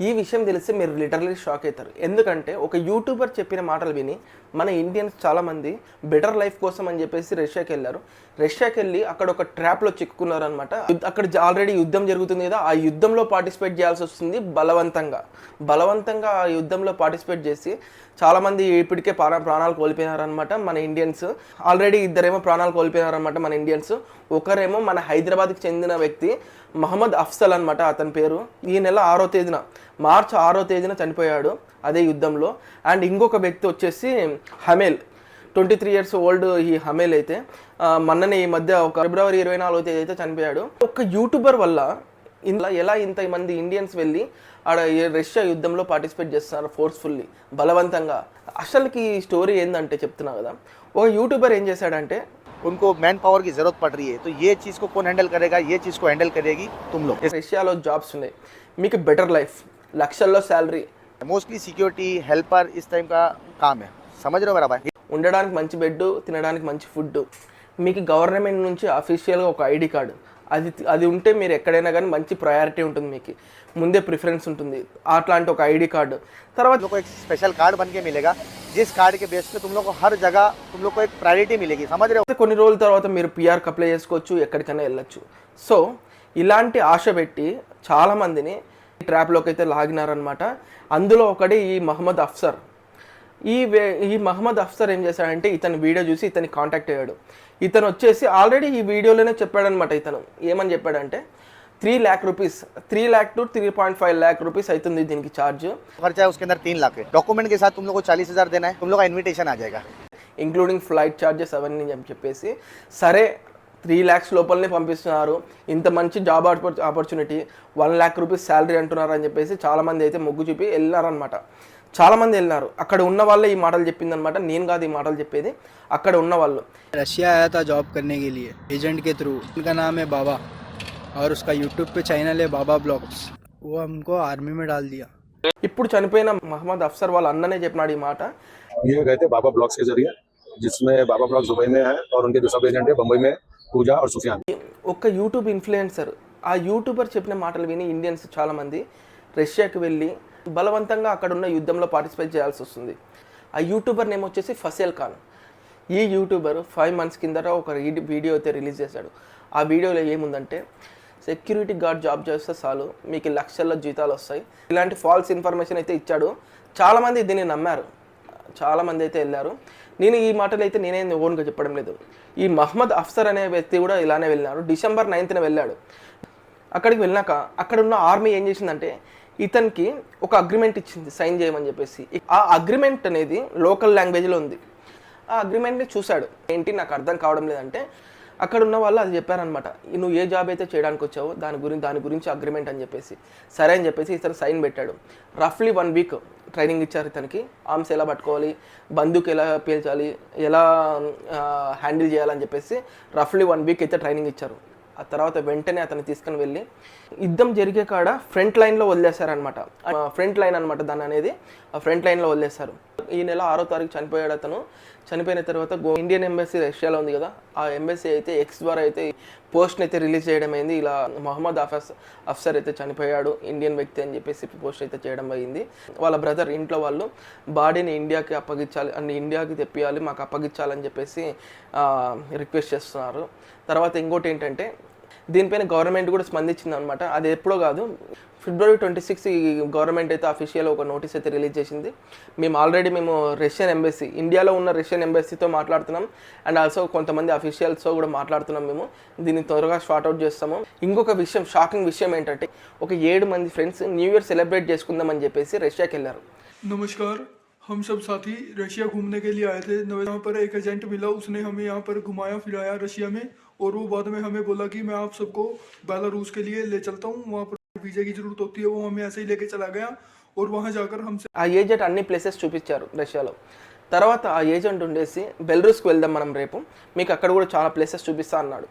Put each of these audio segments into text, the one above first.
ఈ విషయం తెలిస్తే మీరు లిటరలీ షాక్ అవుతారు. ఎందుకంటే ఒక యూట్యూబర్ చెప్పిన మాటలు విని మన ఇండియన్స్ చాలామంది బెటర్ లైఫ్ కోసం అని చెప్పేసి రష్యాకి వెళ్ళారు. రష్యాకి వెళ్ళి అక్కడ ఒక ట్రాప్లో చిక్కుకున్నారనమాట. అక్కడ ఆల్రెడీ యుద్ధం జరుగుతుంది కదా, ఆ యుద్ధంలో పార్టిసిపేట్ చేయాల్సి వస్తుంది బలవంతంగా ఆ యుద్ధంలో పార్టిసిపేట్ చేసి చాలామంది ఇప్పటికే ప్రాణాలు కోల్పోయినారనమాట మన ఇండియన్స్. ఆల్రెడీ ఇద్దరేమో ప్రాణాలు కోల్పోయినారనమాట మన ఇండియన్స్. ఒకరేమో మన హైదరాబాద్కి చెందిన వ్యక్తి మహమ్మద్ అఫ్సల్ అనమాట అతని పేరు. ఈ నెల మార్చి 6వ తేదీన చనిపోయాడు అదే యుద్ధంలో. అండ్ ఇంకొక వ్యక్తి వచ్చేసి హమేల్, 23 years ఓల్డ్. ఈ హమేల్ అయితే మొన్ననే ఈ మధ్య ఒక ఫిబ్రవరి 24వ తేదీ అయితే చనిపోయాడు. ఒక యూట్యూబర్ వల్ల ఎలా ఇంతమంది ఇండియన్స్ వెళ్ళి ఆడ రష్యా యుద్ధంలో పార్టిసిపేట్ చేస్తున్నారు ఫోర్స్ఫుల్లీ, బలవంతంగా. అసలుకి ఈ స్టోరీ ఏంటంటే చెప్తున్నా కదా, ఒక యూట్యూబర్ ఏం చేశాడంటే उनको मैन पावर की जरूरत पड़ रही है, तो ये चीज़ को कौन हैंडल करेगा, ये चीज़ को हैंडल करेगी तुम लोग। రష్యాలో జాబ్స్ ఉన్నాయి, మీకు బెటర్ లైఫ్, లక్షల్లో శాలరీ, मोस्टली सिक्योरिटी हेल्पर इस टाइम का काम है, समझ रहे हो मेरा भाई। ఉండడానికి మంచి బెడ్, తినడానికి మంచి ఫుడ్, మీకు గవర్నమెంట్ నుంచి అఫీషియల్గా ఒక ఐడి కార్డు, అది ఉంటే మీరు ఎక్కడైనా కానీ మంచి ప్రయారిటీ ఉంటుంది, మీకు ముందే ప్రిఫరెన్స్ ఉంటుంది. అట్లాంటి ఒక ఐడి కార్డు తర్వాత लोग को एक स्पेशल कार्ड बन के मिलेगा, जिस कार्ड के बेस पे तुम लोग को हर जगह तुम लोग को एक प्रायोरिटी मिलेगी, समझ रहे हो। కొన్ని రోజుల తర్వాత మీరు పిఆర్కి అప్లై చేసుకోవచ్చు, ఎక్కడికైనా వెళ్ళచ్చు. సో ఇలాంటి ఆశ పెట్టి చాలామందిని ట్రాప్లోకి అయితే లాగినారనమాట. అందులో ఒకటి ఈ మహమ్మద్ అఫ్సర్. ఈ మహమ్మద్ అఫ్సర్ ఏం చేశాడంటే ఇతని వీడియో చూసి ఇతన్ని కాంటాక్ట్ అయ్యాడు. ఇతను వచ్చేసి ఆల్రెడీ ఈ వీడియోలోనే చెప్పాడనమాట. ఇతను ఏమని చెప్పాడంటే 3 lakh rupees, 3 lakh to 3.5 lakh rupees అవుతుంది దీనికి ఛార్జ్. खर्चा है उसके अंदर 3 लाख है, डॉक्यूमेंट के साथ तुम लोग को 40,000 देना है, तुम लोग का इन्विटेशन आ जाएगा ఇంక్లూడింగ్ ఫ్లైట్ ఛార్జెస్ అవన్నీ అని చెప్పేసి. సరే 3 lakhs లోపలనే పంపిస్తున్నారు, ఇంత మంచి job opportunity, 1 lakh rupees salary అంటున్నారు అని చెప్పేసి చాలామంది అయితే మొగ్గు చూపి వెళ్ళారనమాట. చాలామంది వెళ్ళినారు. అక్కడ ఉన్న వాళ్ళే ఈ మాటలు చెప్పిందనమాట, నేను కాదు ఈ మాటలు చెప్పేది, అక్కడ ఉన్న వాళ్ళు. रशिया आया था जॉब करने के लिए एजेंट के थ्रू, उनका नाम है बाबा और उसका यूट्यूब पे चैनल है बाबा ब्लॉग्स, वो हमको आर्मी में डाल दिया। ఇప్పుడు చనిపోయిన మహమ్మద్ అఫ్సర్ వాళ్ళ అన్ననే చెప్పినాడు ఈ మాట. ये गए थे बाबा ब्लॉग्स के जरिए, जिसमें बाबा ब्लॉग्स दुबई में है और उनके जो सब एजेंट है बम्बई में पूजा और सुफियान. ఒక యూట్యూబ్ ఇన్ఫ్లుయెన్సర్, ఆ యూట్యూబర్ చెప్పిన మాటలు విని ఇండియన్స్ చాలామంది రష్యాకి వెళ్ళి బలవంతంగా అక్కడ ఉన్న యుద్ధంలో పార్టిసిపేట్ చేయాల్సి వస్తుంది. ఆ యూట్యూబర్ నేమ్ వచ్చేసి ఫసేల్ ఖాన్. ఈ యూట్యూబర్ 5 months కిందట ఒక వీడియో అయితే రిలీజ్ చేశాడు. ఆ వీడియోలో ఏముందంటే సెక్యూరిటీ గార్డ్ జాబ్ చేస్తే చాలు మీకు లక్షల్లో జీతాలు వస్తాయి, ఇలాంటి ఫాల్స్ ఇన్ఫర్మేషన్ అయితే ఇచ్చాడు. చాలామంది దీన్ని నమ్మారు, చాలామంది అయితే వెళ్ళారు. నేను ఈ మాటలు అయితే నేనే ఓన్గా చెప్పడం లేదు. ఈ మహమ్మద్ అఫ్సర్ అనే వ్యక్తి కూడా ఇలానే వెళ్ళినాడు. December 9th వెళ్ళాడు. అక్కడికి వెళ్ళినాక అక్కడ ఉన్న ఆర్మీ ఏం చేసిందంటే ఇతనికి ఒక అగ్రిమెంట్ ఇచ్చింది సైన్ చేయమని చెప్పేసి. ఆ అగ్రిమెంట్ అనేది లోకల్ లాంగ్వేజ్లో ఉంది. ఆ అగ్రిమెంట్ని చూశాడు. ఏంటి నాకు అర్థం కావడం లేదంటే అక్కడ ఉన్న వాళ్ళు అది చెప్పారనమాట, నువ్వు ఏ జాబ్ అయితే చేయడానికి వచ్చావో దాని గురించి అగ్రిమెంట్ అని చెప్పేసి. సరే అని చెప్పేసి ఇతను సైన్ పెట్టాడు. రఫ్లీ 1 week ట్రైనింగ్ ఇచ్చారు ఇతనికి. ఆర్మ్స్ ఎలా పట్టుకోవాలి, బందూక్ ఎలా పేల్చాలి, ఎలా హ్యాండిల్ చేయాలని చెప్పేసి రఫ్లీ 1 week అయితే ట్రైనింగ్ ఇచ్చారు. ఆ తర్వాత వెంటనే అతను తీసుకుని వెళ్ళి యుద్ధం జరిగే కాడ ఫ్రంట్ లైన్లో వదిలేశారనమాట. ఫ్రంట్ లైన్ అనమాట దాన్ని అనేది, ఆ ఫ్రంట్ లైన్లో వదిలేశారు. ఈ నెల 6వ తారీఖు చనిపోయాడు అతను. చనిపోయిన తర్వాత ఇండియన్ ఎంబసీ రష్యాలో ఉంది కదా, ఆ ఎంబసీ అయితే ఎక్స్ ద్వారా అయితే పోస్ట్ని అయితే రిలీజ్ చేయడం అయింది. ఇలా మహమ్మద్ అఫ్సర్ అయితే చనిపోయాడు, ఇండియన్ వ్యక్తి అని చెప్పేసి పోస్ట్ అయితే చేయడం అయింది. వాళ్ళ బ్రదర్ ఇంట్లో వాళ్ళు బాడీని ఇండియాకి అప్పగించాలి అని, ఇండియాకి తెప్పియాలి, మాకు అప్పగించాలని చెప్పేసి రిక్వెస్ట్ చేస్తున్నారు. తర్వాత ఇంకోటి ఏంటంటే దీనిపైన గవర్నమెంట్ కూడా స్పందించింది అనమాట. అది ఎప్పుడో కాదు, February 26 ఈ గవర్నమెంట్ అయితే అఫీషియల్ ఒక నోటీస్ అయితే రిలీజ్ చేసింది. మేము రష్యన్ ఎంబసీ, ఇండియాలో ఉన్న రష్యన్ ఎంబసీతో మాట్లాడుతున్నాం. అండ్ ఆల్సో కొంతమంది అఫీషియల్స్తో కూడా మాట్లాడుతున్నాం. మేము దీన్ని త్వరగా షార్ట్అవుట్ చేస్తాము. ఇంకొక విషయం, షాకింగ్ విషయం ఏంటంటే ఒక 7 మంది ఫ్రెండ్స్ న్యూ ఇయర్ సెలబ్రేట్ చేసుకుందామని చెప్పేసి రష్యాకి వెళ్ళారు. नमस्कार, हम सब साथी रशिया घूमने के लिए आए थे। यहाँ पर एक एजेंट मिला, उसने हमें यहाँ पर घुमाया फिराया रशिया में, और वो बाद में हमें बोला कि मैं आप सबको बेलारूस के लिए ले चलता हूँ, वहाँ पर वीज़ा की ज़रूरत होती है। वो हमें ऐसे ही लेके चला गया और वहाँ जाकर हमसे ఆ ఏజెంట్ అన్ని ప్లేసెస్ చూపించారు రష్యాలో. తర్వాత ఆ ఏజెంట్ ఉండేసి బెలరూస్కి వెళ్దాం మనం రేపు, మీకు అక్కడ కూడా చాలా ప్లేసెస్ చూపిస్తా అన్నాడు.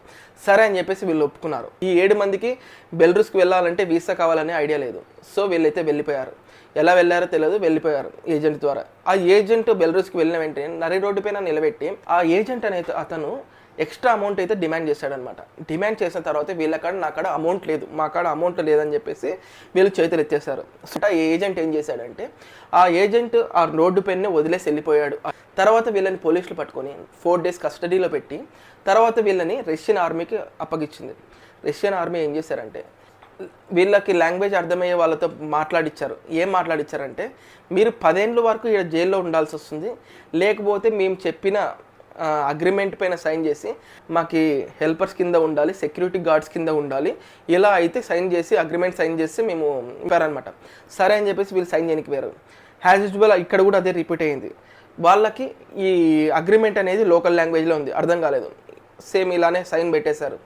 సరే అని చెప్పేసి వీళ్ళు ఒప్పుకున్నారు. ఈ 7 మందికి బెలరూస్కి వెళ్ళాలంటే వీసా కావాలనే ఐడియా లేదు. సో వీళ్ళైతే వెళ్ళిపోయారు. ఎలా వెళ్ళారో తెలియదు, వెళ్ళిపోయారు ఏజెంట్ ద్వారా. ఆ ఏజెంట్ బెలరూస్కి వెళ్ళిన వెంటనే నరి రోడ్డు పైన నిలబెట్టి ఆ ఏజెంట్ అనే అతను ఎక్స్ట్రా అమౌంట్ అయితే డిమాండ్ చేశాడనమాట. డిమాండ్ చేసిన తర్వాత వీళ్ళ కాడ నా కాడ అమౌంట్ లేదు, మా కాడ అమౌంట్ లేదని చెప్పేసి వీళ్ళు చేతులు ఎత్తేసారు. సో ఆ ఏజెంట్ ఏం చేశాడంటే ఆ ఏజెంట్ ఆ రోడ్డు పెన్ను వదిలేసి వెళ్ళిపోయాడు. తర్వాత వీళ్ళని పోలీసులు పట్టుకొని 4 days కస్టడీలో పెట్టి తర్వాత వీళ్ళని రష్యన్ ఆర్మీకి అప్పగించింది. రష్యన్ ఆర్మీ ఏం చేశారంటే వీళ్ళకి లాంగ్వేజ్ అర్థమయ్యే వాళ్ళతో మాట్లాడిచ్చారు. ఏం మాట్లాడిచ్చారంటే మీరు 10 ఏళ్ళ వరకు ఇక్కడ జైల్లో ఉండాల్సి వస్తుంది, లేకపోతే మేము చెప్పిన అగ్రిమెంట్ పైన సైన్ చేసి మాకు హెల్పర్స్ కింద ఉండాలి, సెక్యూరిటీ గార్డ్స్ కింద ఉండాలి, ఇలా అయితే సైన్ చేసి అగ్రిమెంట్ సైన్ చేసి మేము ఇవ్వారనమాట. సరే అని చెప్పేసి వీళ్ళు సైన్ చేయడానికి వేరు. యాజ్ యూజువల్ ఇక్కడ కూడా అదే రిపీట్ అయ్యింది. వాళ్ళకి ఈ అగ్రిమెంట్ అనేది లోకల్ లాంగ్వేజ్లో ఉంది, అర్థం కాలేదు. సేమ్ ఇలానే సైన్ పెట్టేశారు.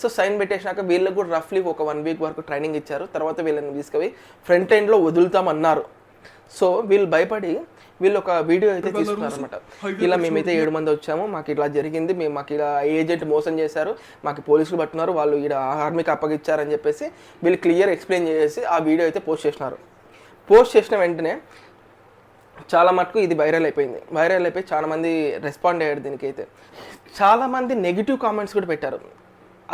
సో సైన్ పెట్టేసినాక వీళ్ళకి కూడా రఫ్లీ ఒక 1 week వరకు ట్రైనింగ్ ఇచ్చారు. తర్వాత వీళ్ళని తీసుకుపోయి ఫ్రంట్ ఎండ్లో వదులుతామన్నారు. సో వీళ్ళు భయపడి వీళ్ళు ఒక వీడియో అయితే తీసుకున్నారనమాట. ఇలా మేమైతే 7 మంది వచ్చాము, మాకు ఇలా జరిగింది, మాకు ఇలా ఏజెంట్ మోసం చేశారు, మాకు పోలీసులు పట్టున్నారు, వాళ్ళు ఇక్కడ ఆర్మీకి అప్పగిచ్చారని చెప్పేసి వీళ్ళు క్లియర్ ఎక్స్ప్లెయిన్ చేసి ఆ వీడియో అయితే పోస్ట్ చేసినారు. పోస్ట్ చేసిన వెంటనే చాలా మటుకు ఇది వైరల్ అయిపోయింది. వైరల్ అయిపోయి చాలామంది రెస్పాండ్ అయ్యారు దీనికైతే. చాలామంది నెగిటివ్ కామెంట్స్ కూడా పెట్టారు.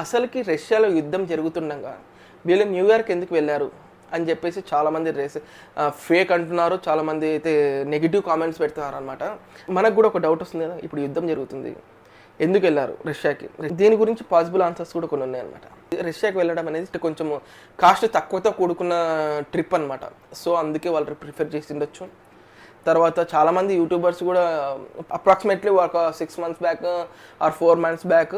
అసలుకి రష్యాలో యుద్ధం జరుగుతుండగా వీళ్ళు న్యూయార్క్ ఎందుకు వెళ్ళారు అని చెప్పేసి చాలామంది ఫేక్ అంటున్నారు, చాలామంది అయితే నెగిటివ్ కామెంట్స్ పెడుతున్నారు అనమాట. మనకు కూడా ఒక డౌట్ వస్తుంది కదా, ఇప్పుడు యుద్ధం జరుగుతుంది, ఎందుకు వెళ్ళారు రష్యాకి? దీని గురించి పాసిబుల్ ఆన్సర్స్ కూడా కొన్ని ఉన్నాయి అనమాట. రష్యాకి వెళ్ళడం అనేది కొంచెం కాస్ట్ తక్కువతో కూడుకున్న ట్రిప్ అనమాట. సో అందుకే వాళ్ళు ప్రిఫర్ చేసి ఉండొచ్చు. తర్వాత చాలామంది యూట్యూబర్స్ కూడా అప్రాక్సిమేట్లీ ఒక 6 months back or 4 months back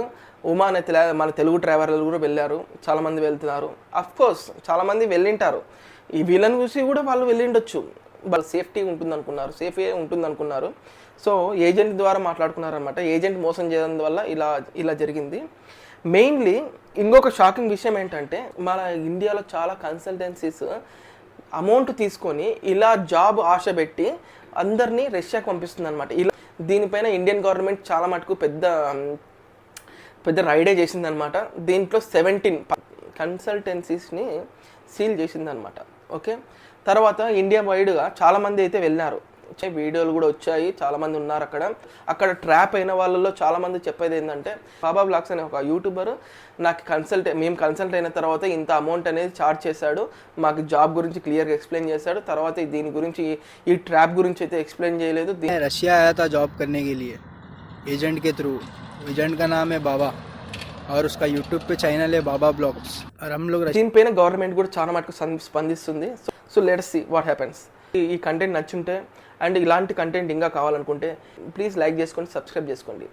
woman అయితే మన తెలుగు ట్రావెలర్లు కూడా వెళ్ళారు, చాలామంది వెళ్తున్నారు. అఫ్కోర్స్ చాలామంది వెళ్ళింటారు, ఈ వీళ్ళని చూసి కూడా వాళ్ళు వెళ్ళిండొచ్చు. వాళ్ళు సేఫ్టీ ఉంటుంది అనుకున్నారు. సో ఏజెంట్ ద్వారా మాట్లాడుకున్నారనమాట. ఏజెంట్ మోసం చేయడం వల్ల ఇలా జరిగింది. మెయిన్లీ ఇంకొక షాకింగ్ విషయం ఏంటంటే మన ఇండియాలో చాలా కన్సల్టెన్సీస్ అమౌంట్ తీసుకొని ఇలా జాబ్ ఆశ పెట్టి అందరినీ రష్యాకి పంపిస్తుంది అనమాట. ఇలా దీనిపైన ఇండియన్ గవర్నమెంట్ చాలా మటుకు పెద్ద రైడే చేసిందనమాట. దీంట్లో 17 కన్సల్టెన్సీస్ని సీల్ చేసిందనమాట. ఓకే, తర్వాత ఇండియా వైడ్గా చాలామంది అయితే వెళ్ళారు, వీడియోలు కూడా వచ్చాయి, చాలామంది ఉన్నారు అక్కడ ట్రాప్ అయిన వాళ్ళలో చాలామంది చెప్పేది ఏంటంటే బాబా బ్లాగ్స్ అనే ఒక యూట్యూబర్ నాకు మేము కన్సల్ట్ అయిన తర్వాత ఇంత అమౌంట్ అనేది ఛార్జ్ చేశాడు, మాకు జాబ్ గురించి క్లియర్గా ఎక్స్ప్లెయిన్ చేశాడు, తర్వాత దీని గురించి ఈ ట్రాప్ గురించి అయితే ఎక్స్ప్లెయిన్ చేయలేదు. रशिया आया था जॉब करने के लिए एजेंट के थ्रू. एजेंट का नाम है बाबा और उसका यूट्यूब पे चैनल है बाबा ब्लॉग्स. और हम लोग దీనిపైన గవర్నమెంట్ కూడా చాలా మటుకు స్పందిస్తుంది. So let's see what happens. ఈ కంటెంట్ నచ్చుంటే అండ్ ఇలాంటి కంటెంట్ ఇంకా కావాలనుకుంటే ప్లీజ్ లైక్ చేసుకోండి, సబ్స్క్రైబ్ చేసుకోండి.